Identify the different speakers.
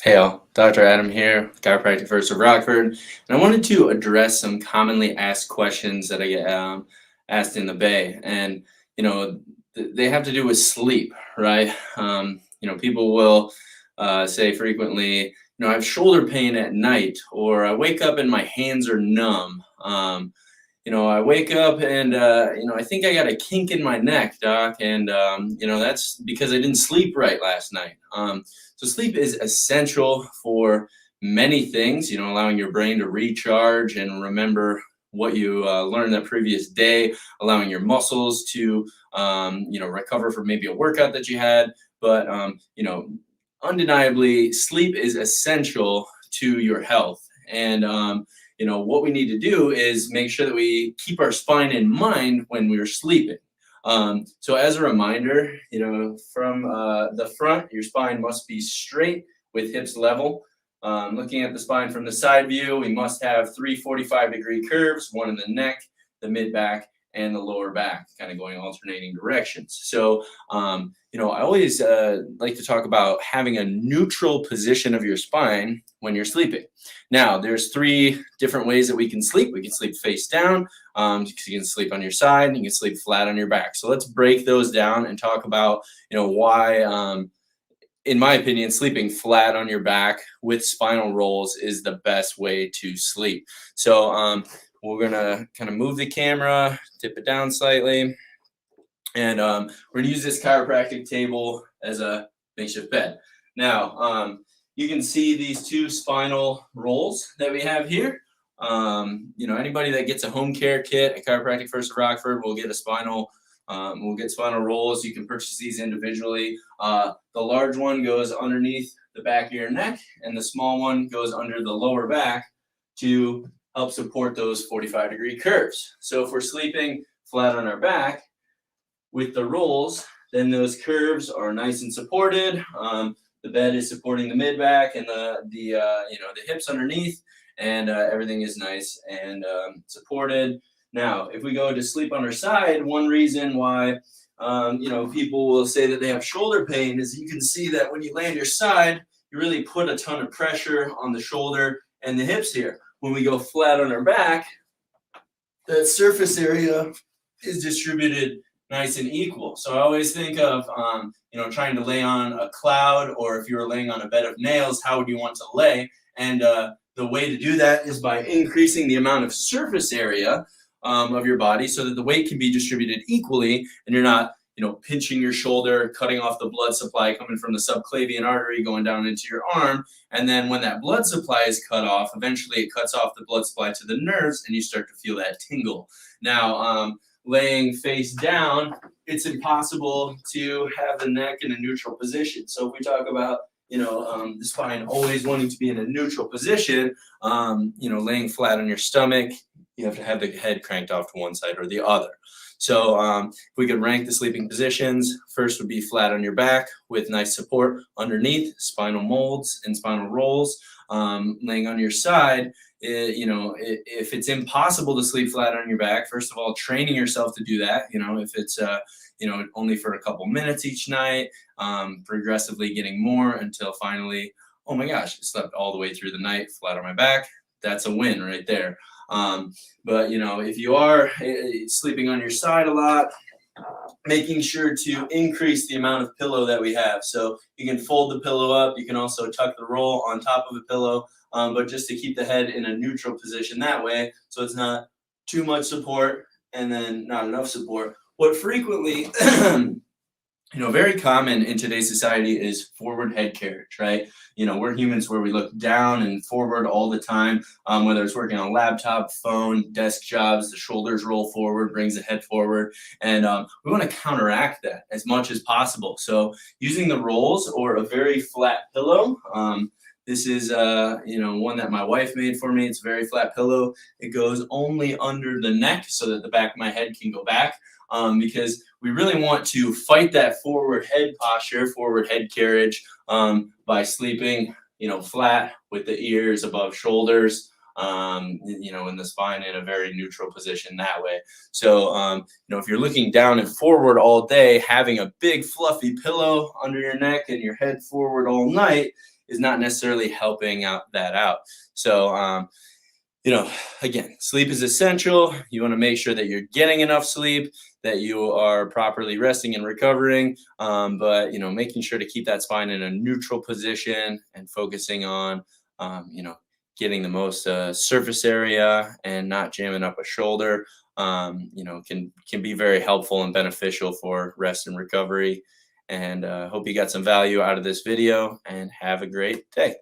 Speaker 1: Hey all, Dr. Adam here, chiropractic first of Rockford, and I wanted to address some commonly asked questions that I get asked in the Bay, and they have to do with sleep, right? People will say frequently, I have shoulder pain at night, or I wake up and my hands are numb. I wake up and I think I got a kink in my neck, doc, and that's because I didn't sleep right last night. So sleep is essential for many things, allowing your brain to recharge and remember what you learned that previous day, allowing your muscles to recover from maybe a workout that you had. But undeniably, sleep is essential to your health. And what we need to do is make sure that we keep our spine in mind when we're sleeping. So as a reminder, from the front, your spine must be straight with hips level. Looking at the spine from the side view, we must have 3 45-degree curves, one in the neck, the mid back, and the lower back, kind of going alternating directions. So, I always like to talk about having a neutral position of your spine when you're sleeping. Now, there's 3 different ways that we can sleep. We can sleep face down. You can sleep on your side, and you can sleep flat on your back. So let's break those down and talk about, why, in my opinion, sleeping flat on your back with spinal rolls is the best way to sleep. So we're gonna kind of move the camera, tip it down slightly, and we're gonna use this chiropractic table as a makeshift bed. Now, you can see these 2 spinal rolls that we have here. Anybody that gets a home care kit at Chiropractic First of Rockford will get we'll get spinal rolls. You can purchase these individually. The large one goes underneath the back of your neck, and the small one goes under the lower back to help support those 45-degree curves. So if we're sleeping flat on our back with the rolls, then those curves are nice and supported. The bed is supporting the mid back and the hips underneath, and everything is nice and supported. Now, if we go to sleep on our side, one reason why people will say that they have shoulder pain is you can see that when you lay on your side, you really put a ton of pressure on the shoulder and the hips here. When we go flat on our back, that surface area is distributed nice and equal. So I always think of, trying to lay on a cloud, or if you were laying on a bed of nails, how would you want to lay? And the way to do that is by increasing the amount of surface area of your body so that the weight can be distributed equally, and you're not, pinching your shoulder, cutting off the blood supply coming from the subclavian artery going down into your arm. And then when that blood supply is cut off, eventually it cuts off the blood supply to the nerves, and you start to feel that tingle. Now, laying face down, it's impossible to have the neck in a neutral position. So if we talk about, the spine always wanting to be in a neutral position, laying flat on your stomach, you have to have the head cranked off to one side or the other. So if we could rank the sleeping positions, first would be flat on your back with nice support underneath, spinal molds and spinal rolls. Laying on your side, if it's impossible to sleep flat on your back, first of all, training yourself to do that. If it's only for a couple minutes each night, progressively getting more until finally, oh my gosh, I slept all the way through the night flat on my back. That's a win right there. But if you are sleeping on your side a lot, making sure to increase the amount of pillow that we have. So you can fold the pillow up. You can also tuck the roll on top of a pillow, but just to keep the head in a neutral position that way, so it's not too much support and then not enough support. What frequently, very common in today's society is forward head carriage, right? We're humans where we look down and forward all the time, whether it's working on a laptop, phone, desk jobs, the shoulders roll forward, brings the head forward. And we want to counteract that as much as possible. So using the rolls or a very flat pillow, this is, one that my wife made for me. It's a very flat pillow. It goes only under the neck so that the back of my head can go back. Because we really want to fight that forward head posture, forward head carriage, by sleeping, flat with the ears above shoulders, and the spine in a very neutral position that way. So, if you're looking down and forward all day, having a big fluffy pillow under your neck and your head forward all night is not necessarily helping out that out. So, you know, again, sleep is essential. You want to make sure that you're getting enough sleep, that you are properly resting and recovering. But, you know, making sure to keep that spine in a neutral position and focusing on, you know, getting the most surface area and not jamming up a shoulder, you know, can be very helpful and beneficial for rest and recovery. And hope you got some value out of this video and have a great day.